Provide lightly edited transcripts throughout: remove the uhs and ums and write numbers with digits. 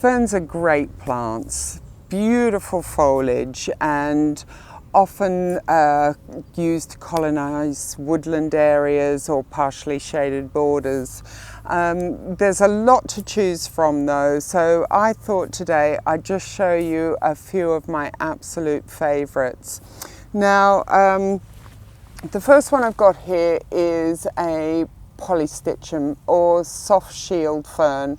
Ferns are great plants, beautiful foliage, and often used to colonize woodland areas or partially shaded borders. There's a lot to choose from though, so I thought today I'd just show you a few of my absolute favorites. Now, the first one I've got here is a Polypodium or soft shield fern,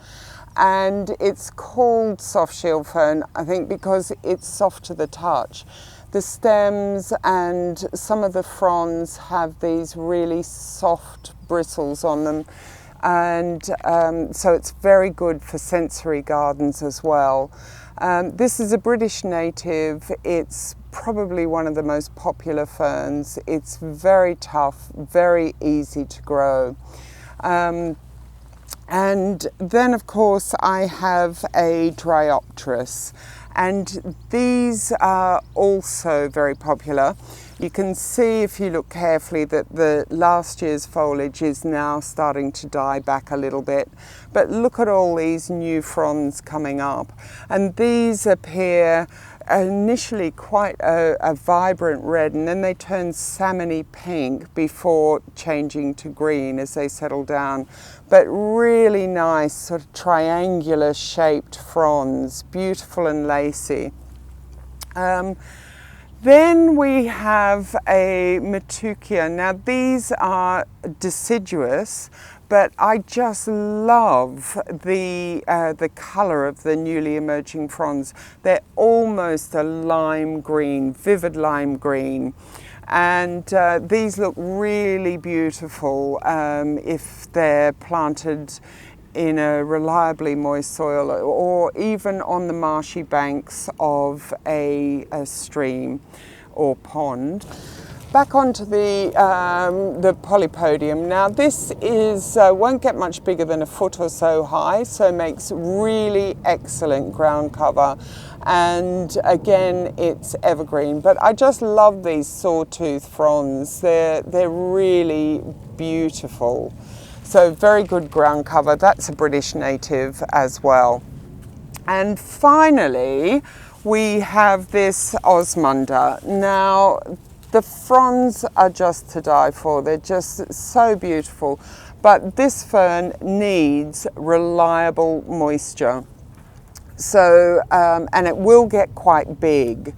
and it's called soft shield fern I think because it's soft to the touch. The stems and some of the fronds have these really soft bristles on them, and so it's very good for sensory gardens as well. This is a British native. It's probably one of the most popular ferns. It's very tough, very easy to grow. And then of course I have a Dryopteris, and these are also very popular. You can see if you look carefully that the last year's foliage is now starting to die back a little bit, but look at all these new fronds coming up, and these appear initially quite a vibrant red, and then they turn salmony pink before changing to green as they settle down. But really nice sort of triangular shaped fronds, beautiful and lacy. Then we have a mycrocus. Now these are deciduous, but I just love the colour of the newly emerging fronds. They're almost a lime green, vivid lime green. And these look really beautiful if they're planted in a reliably moist soil or even on the marshy banks of a stream or pond. Back onto the Polypodium. Now this is won't get much bigger than a foot or so high, so makes really excellent ground cover, and again it's evergreen. But I just love these sawtooth fronds. They're really beautiful. So very good ground cover. That's a British native as well. And finally we have this Osmande. Now the fronds are just to die for. They're just so beautiful. But this fern needs reliable moisture. So, and it will get quite big.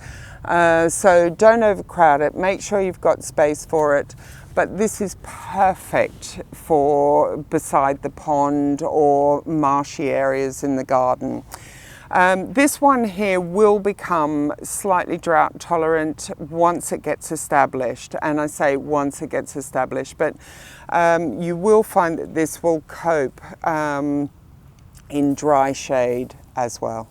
So don't overcrowd it. Make sure you've got space for it. But this is perfect for beside the pond or marshy areas in the garden. This one here will become slightly drought tolerant once it gets established, and I say once it gets established, but you will find that this will cope in dry shade as well.